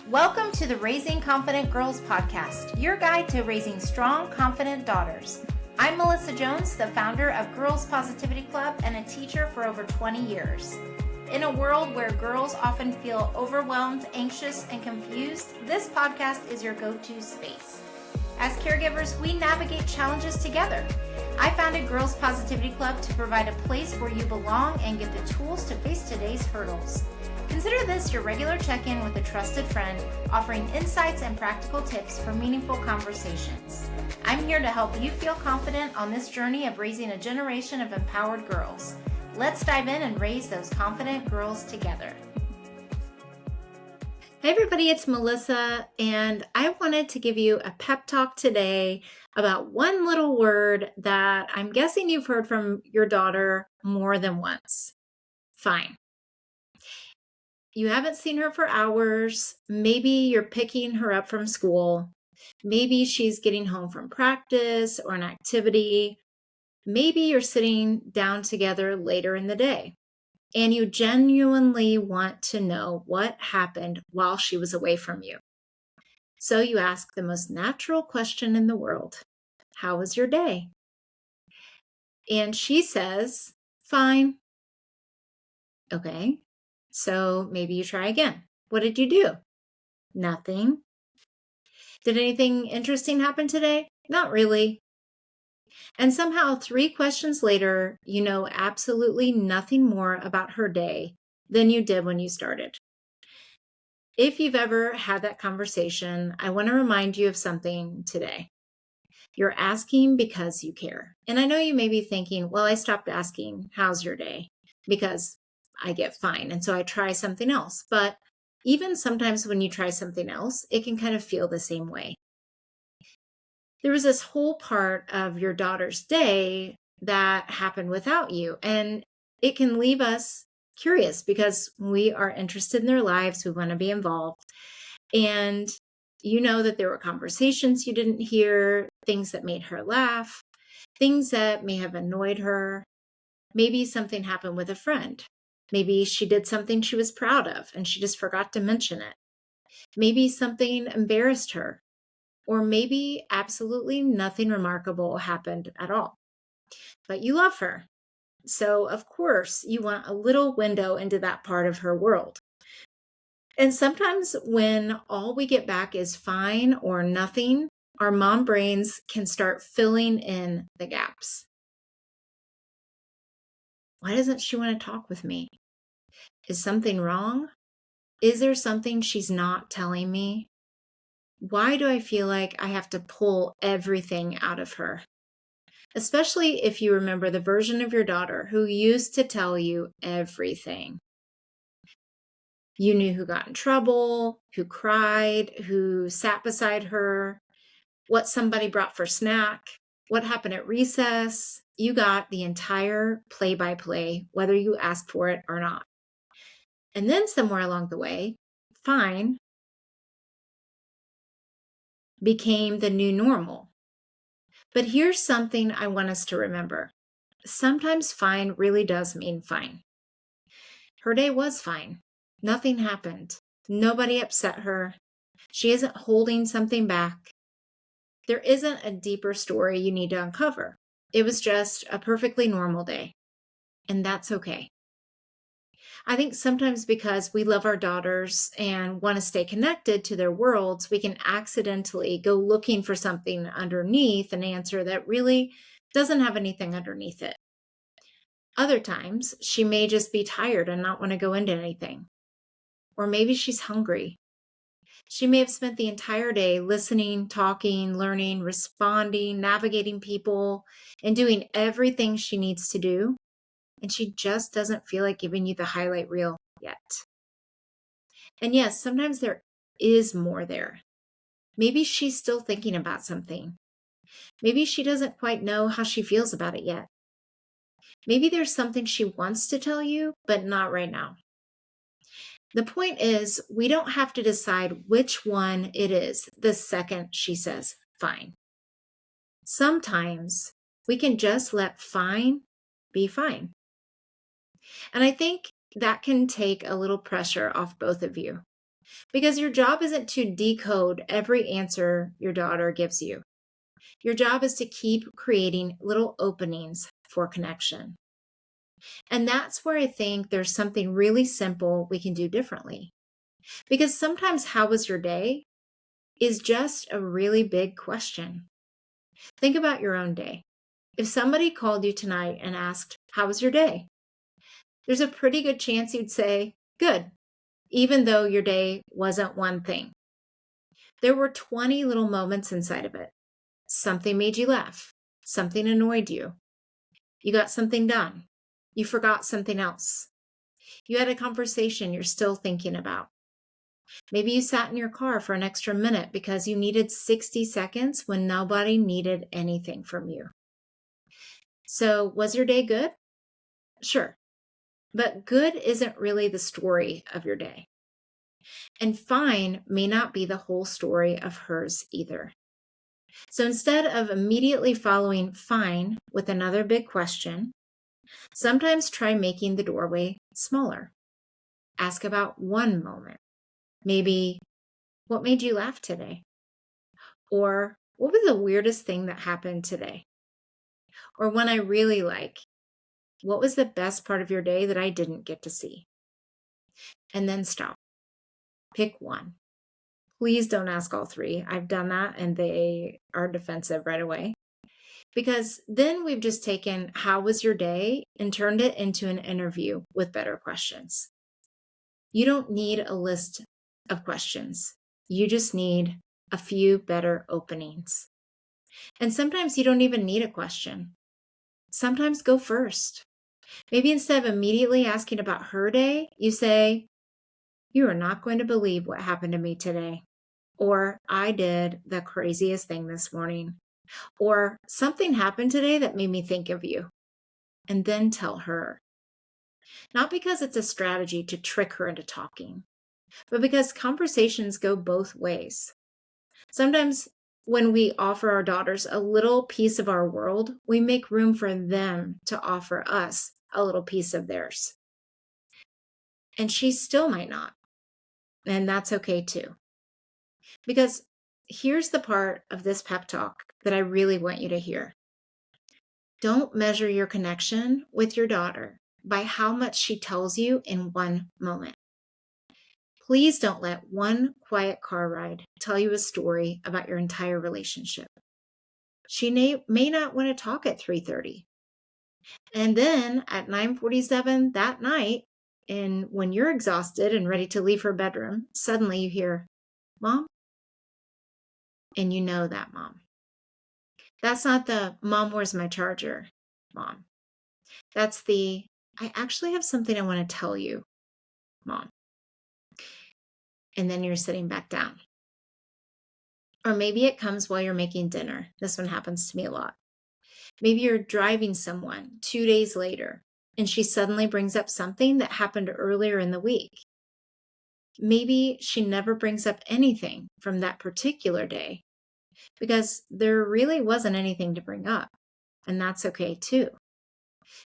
Welcome to the Raising Confident Girls podcast, your guide to raising strong, confident daughters. I'm Melissa Jones, the founder of Girls Positivity Club and a teacher for over 20 years. In a world where girls often feel overwhelmed, anxious, and confused, this podcast is your go-to space. As caregivers, we navigate challenges together. I founded Girls Positivity Club to provide a place where you belong and get the tools to face today's hurdles. Consider this your regular check-in with a trusted friend, offering insights and practical tips for meaningful conversations. I'm here to help you feel confident on this journey of raising a generation of empowered girls. Let's dive in and raise those confident girls together. Hey everybody, it's Melissa, and I wanted to give you a pep talk today about one little word that I'm guessing you've heard from your daughter more than once. Fine. You haven't seen her for hours. Maybe you're picking her up from school. Maybe she's getting home from practice or an activity. Maybe you're sitting down together later in the day and you genuinely want to know what happened while she was away from you. So you ask the most natural question in the world, how was your day? And she says, fine. Okay. So maybe you try again. What did you do? Nothing. Did anything interesting happen today? Not really. And somehow 3 questions later, you know absolutely nothing more about her day than you did when you started. If you've ever had that conversation, I want to remind you of something today. You're asking because you care. And I know you may be thinking, well, I stopped asking, how's your day? Because I get fine. And so I try something else. But even sometimes when you try something else, it can kind of feel the same way. There was this whole part of your daughter's day that happened without you. And it can leave us curious because we are interested in their lives. We want to be involved. And you know that there were conversations you didn't hear, things that made her laugh, things that may have annoyed her. Maybe something happened with a friend. Maybe she did something she was proud of and she just forgot to mention it. Maybe something embarrassed her. Or maybe absolutely nothing remarkable happened at all. But you love her. So, of course, you want a little window into that part of her world. And sometimes when all we get back is fine or nothing, our mom brains can start filling in the gaps. Why doesn't she want to talk with me? Is something wrong? Is there something she's not telling me? Why do I feel like I have to pull everything out of her? Especially if you remember the version of your daughter who used to tell you everything. You knew who got in trouble, who cried, who sat beside her, what somebody brought for snack, what happened at recess. You got the entire play-by-play, whether you asked for it or not. And then somewhere along the way, fine became the new normal. But here's something I want us to remember. Sometimes fine really does mean fine. Her day was fine. Nothing happened. Nobody upset her. She isn't holding something back. There isn't a deeper story you need to uncover. It was just a perfectly normal day. And that's okay. I think sometimes because we love our daughters and want to stay connected to their worlds, we can accidentally go looking for something underneath an answer that really doesn't have anything underneath it. Other times, she may just be tired and not want to go into anything. Or maybe she's hungry. She may have spent the entire day listening, talking, learning, responding, navigating people, and doing everything she needs to do. And she just doesn't feel like giving you the highlight reel yet. And yes, sometimes there is more there. Maybe she's still thinking about something. Maybe she doesn't quite know how she feels about it yet. Maybe there's something she wants to tell you, but not right now. The point is, we don't have to decide which one it is the second she says fine. Sometimes we can just let fine be fine. And I think that can take a little pressure off both of you. Because your job isn't to decode every answer your daughter gives you. Your job is to keep creating little openings for connection. And that's where I think there's something really simple we can do differently. Because sometimes, how was your day, is just a really big question. Think about your own day. If somebody called you tonight and asked, how was your day? There's a pretty good chance you'd say, good, even though your day wasn't one thing. There were 20 little moments inside of it. Something made you laugh. Something annoyed you. You got something done. You forgot something else. You had a conversation you're still thinking about. Maybe you sat in your car for an extra minute because you needed 60 seconds when nobody needed anything from you. So, was your day good? Sure. But good isn't really the story of your day. And fine may not be the whole story of hers either. So instead of immediately following fine with another big question, sometimes try making the doorway smaller. Ask about one moment. Maybe, what made you laugh today? Or what was the weirdest thing that happened today? Or one I really like, what was the best part of your day that I didn't get to see? And then stop. Pick one. Please don't ask all three. I've done that and they are defensive right away. Because then we've just taken how was your day and turned it into an interview with better questions. You don't need a list of questions. You just need a few better openings. And sometimes you don't even need a question. Sometimes go first. Maybe instead of immediately asking about her day, you say, you are not going to believe what happened to me today. Or I did the craziest thing this morning. Or something happened today that made me think of you. And then tell her. Not because it's a strategy to trick her into talking, but because conversations go both ways. Sometimes when we offer our daughters a little piece of our world, we make room for them to offer us a little piece of theirs. And she still might not. And that's okay too. Because here's the part of this pep talk that I really want you to hear. Don't measure your connection with your daughter by how much she tells you in one moment. Please don't let one quiet car ride tell you a story about your entire relationship. She may not want to talk at 3:30. And then at 9:47 that night, and when you're exhausted and ready to leave her bedroom, suddenly you hear, Mom? And you know that mom. That's not the Mom, where's my charger, Mom. That's the I actually have something I want to tell you, Mom. And then you're sitting back down. Or maybe it comes while you're making dinner. This one happens to me a lot. Maybe you're driving someone 2 days later and she suddenly brings up something that happened earlier in the week. Maybe she never brings up anything from that particular day because there really wasn't anything to bring up. And that's okay too.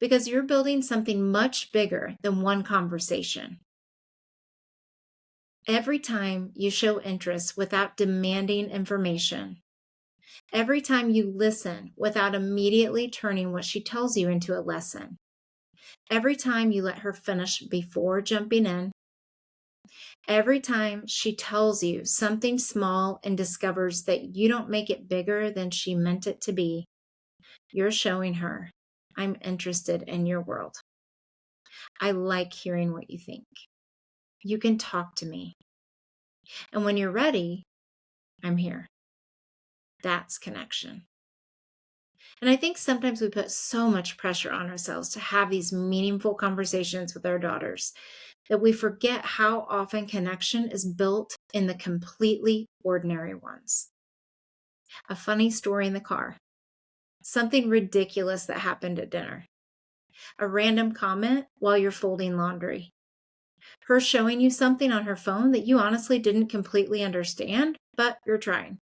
Because you're building something much bigger than one conversation. Every time you show interest without demanding information, every time you listen without immediately turning what she tells you into a lesson, every time you let her finish before jumping in, every time she tells you something small and discovers that you don't make it bigger than she meant it to be, you're showing her, I'm interested in your world. I like hearing what you think. You can talk to me. And when you're ready, I'm here. That's connection. And I think sometimes we put so much pressure on ourselves to have these meaningful conversations with our daughters that we forget how often connection is built in the completely ordinary ones. A funny story in the car, something ridiculous that happened at dinner, a random comment while you're folding laundry, her showing you something on her phone that you honestly didn't completely understand, but you're trying.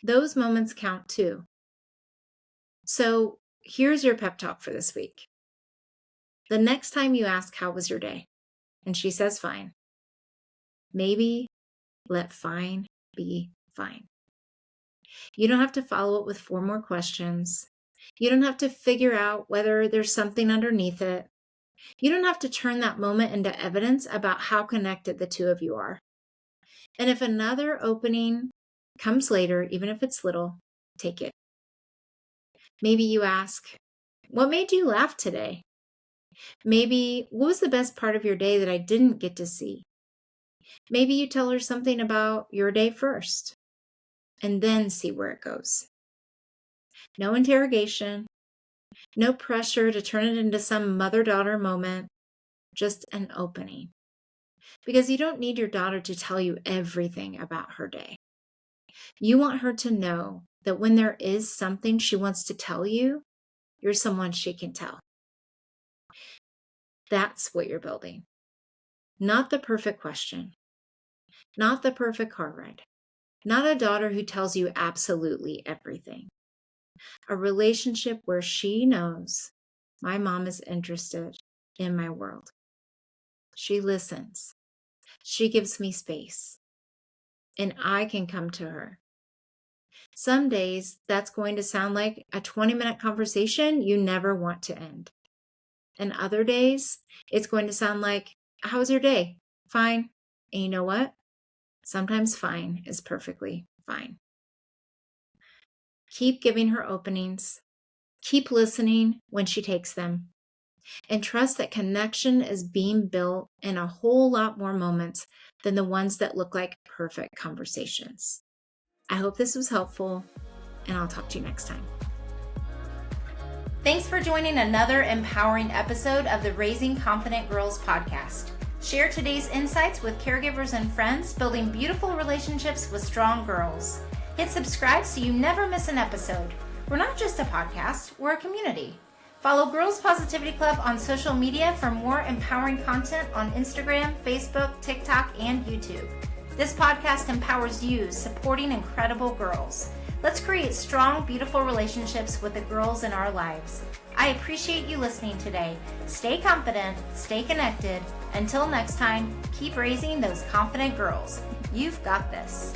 Those moments count too. So here's your pep talk for this week. The next time you ask, how was your day? And she says, fine. Maybe let fine be fine. You don't have to follow it with 4 more questions. You don't have to figure out whether there's something underneath it. You don't have to turn that moment into evidence about how connected the two of you are. And if another opening comes later, even if it's little, take it. Maybe you ask, what made you laugh today? Maybe, what was the best part of your day that I didn't get to see? Maybe you tell her something about your day first, and then see where it goes. No interrogation, no pressure to turn it into some mother-daughter moment, just an opening. Because you don't need your daughter to tell you everything about her day. You want her to know that when there is something she wants to tell you, you're someone she can tell. That's what you're building. Not the perfect question. Not the perfect car ride. Not a daughter who tells you absolutely everything. A relationship where she knows my mom is interested in my world. She listens. She gives me space. And I can come to her. Some days that's going to sound like a 20-minute conversation you never want to end. And other days it's going to sound like, how was your day? Fine. And you know what? Sometimes fine is perfectly fine. Keep giving her openings. Keep listening when she takes them. And trust that connection is being built in a whole lot more moments than the ones that look like perfect conversations. I hope this was helpful, and I'll talk to you next time. Thanks for joining another empowering episode of the Raising Confident Girls podcast. Share today's insights with caregivers and friends, building beautiful relationships with strong girls. Hit subscribe so you never miss an episode. We're not just a podcast, we're a community. Follow Girls Positivity Club on social media for more empowering content on Instagram, Facebook, TikTok, and YouTube. This podcast empowers you, supporting incredible girls. Let's create strong, beautiful relationships with the girls in our lives. I appreciate you listening today. Stay confident, stay connected. Until next time, keep raising those confident girls. You've got this.